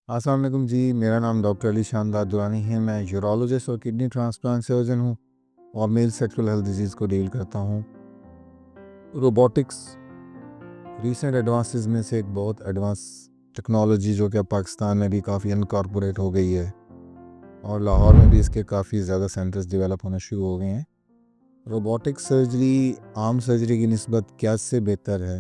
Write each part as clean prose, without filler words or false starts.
السلام علیکم جی، میرا نام ڈاکٹر علی شاندار دورانی ہے۔ میں یورولوجسٹ اور کڈنی ٹرانسپلانٹ سرجن ہوں اور میل سیکشول ہیلتھ ڈیزیز کو ڈیل کرتا ہوں۔ روبوٹکس ریسنٹ ایڈوانسز میں سے ایک بہت ایڈوانس ٹیکنالوجی جو کہ پاکستان میں بھی کافی انکارپوریٹ ہو گئی ہے اور لاہور میں بھی اس کے کافی زیادہ سینٹرز ڈیولپ ہونا شروع ہو گئے ہیں۔ روبوٹک سرجری عام سرجری کی نسبت کیا سے بہتر ہے؟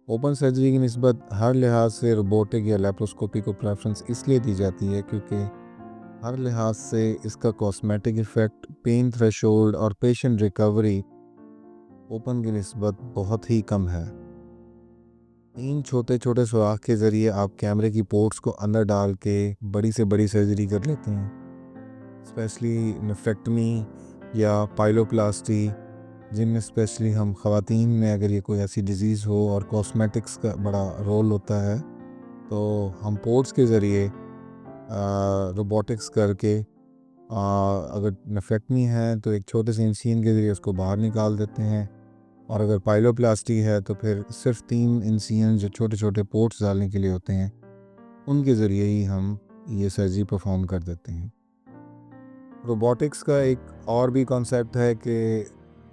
اوپن سرجری کی نسبت ہر لحاظ سے روبوٹک یا لیپروسکوپی کو پریفرنس اس لیے دی جاتی ہے کیونکہ ہر لحاظ سے اس کا کاسمیٹک ایفیکٹ، پین تھریشولڈ اور پیشنٹ ریکوری اوپن کی نسبت بہت ہی کم ہے۔ 3 چھوٹے چھوٹے سوراخ کے ذریعے آپ کیمرے کی پورٹس کو اندر ڈال کے بڑی سے بڑی سرجری کر لیتے ہیں، اسپیشلی نیفریکٹمی یا پائلوپلاسٹی، جن میں اسپیشلی ہم خواتین میں اگر یہ کوئی ایسی ڈیزیز ہو اور کاسمیٹکس کا بڑا رول ہوتا ہے تو ہم پورٹس کے ذریعے روبوٹکس کر کے اگر نیفریکٹمی ہے تو ایک چھوٹے سے انسین کے ذریعے اس کو باہر نکال دیتے ہیں، اور اگر پائلوپلاسٹی ہے تو پھر صرف 3 انسین جو چھوٹے چھوٹے پورٹس ڈالنے کے لیے ہوتے ہیں ان کے ذریعے ہی ہم یہ سرجری پرفارم کر دیتے ہیں۔ روبوٹکس کا ایک اور بھی کانسیپٹ ہے کہ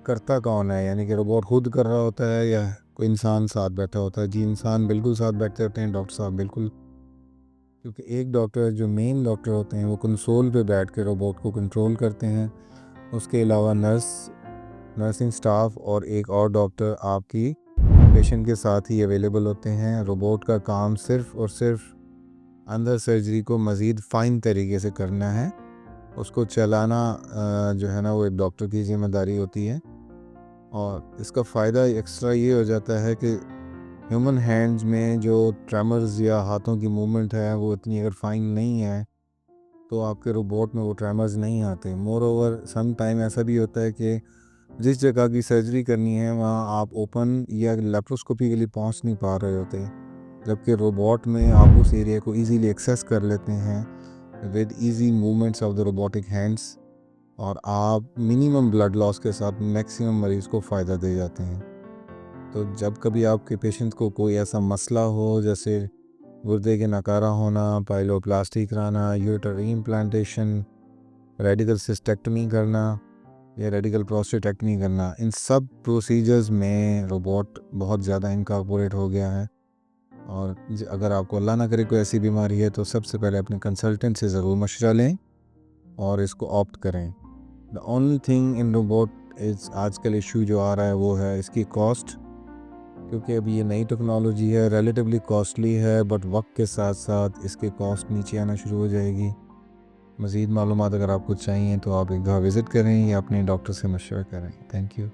کرتا کون ہے، یعنی کہ روبوٹ خود کر رہا ہوتا ہے یا کوئی انسان ساتھ بیٹھا ہوتا ہے۔ جی انسان بالکل ساتھ بیٹھتے ہوتے ہیں، ڈاکٹر صاحب بالکل، کیونکہ ایک ڈاکٹر جو مین ڈاکٹر ہوتے ہیں وہ کنسول پہ بیٹھ کے روبوٹ کو کنٹرول کرتے ہیں۔ اس کے علاوہ نرسنگ سٹاف اور ایک اور ڈاکٹر آپ کی پیشنٹ کے ساتھ ہی اویلیبل ہوتے ہیں۔ روبوٹ کا کام صرف اور صرف اندر سرجری کو مزید فائن طریقے سے کرنا ہے، اس کو چلانا جو ہے نا وہ ایک ڈاکٹر کی ذمہ داری ہوتی ہے۔ اور اس کا فائدہ ایکسٹرا یہ ہو جاتا ہے کہ ہیومن ہینڈز میں جو ٹریمرز یا ہاتھوں کی موومنٹ ہے وہ اتنی اگر فائن نہیں ہے تو آپ کے روبوٹ میں وہ ٹریمرز نہیں آتے۔ مور اوور سم ٹائم ایسا بھی ہوتا ہے کہ جس جگہ کی سرجری کرنی ہے وہاں آپ اوپن یا لیپروسکوپی کے لیے پہنچ نہیں پا رہے ہوتے، جبکہ روبوٹ میں آپ اس ایریا کو ایزیلی ایکسیس کر لیتے ہیں with easy movements of the robotic hands, اور آپ منیمم بلڈ لاس کے ساتھ میکسیمم مریض کو فائدہ دے جاتے ہیں۔ تو جب کبھی آپ کے پیشنٹ کو کوئی ایسا مسئلہ ہو جیسے گردے کے نکارہ ہونا، پائلوپلاسٹی کرانا، یوٹرین امپلانٹیشن، ریڈیکل سسٹیکٹمی کرنا یا ریڈیکل پروسٹیٹیکٹمی کرنا، ان سب پروسیجرز میں روبوٹ بہت زیادہ انکارپوریٹ ہو گیا ہے۔ اور اگر آپ کو اللہ نہ کرے کوئی ایسی بیماری ہے تو سب سے پہلے اپنے کنسلٹنٹ سے ضرور مشورہ لیں اور اس کو آپٹ کریں۔ The only thing in robot is آج کل ایشو جو آ رہا ہے وہ ہے اس کی کاسٹ، کیونکہ ابھی یہ نئی ٹیکنالوجی ہے، ریلیٹیولی کاسٹلی ہے، بٹ وقت کے ساتھ ساتھ اس کے کاسٹ نیچے آنا شروع ہو جائے گی۔ مزید معلومات اگر آپ کو چاہیے تو آپ ایک دفعہ وزٹ کریں یا اپنے ڈاکٹر سے مشورہ کریں۔ Thank you.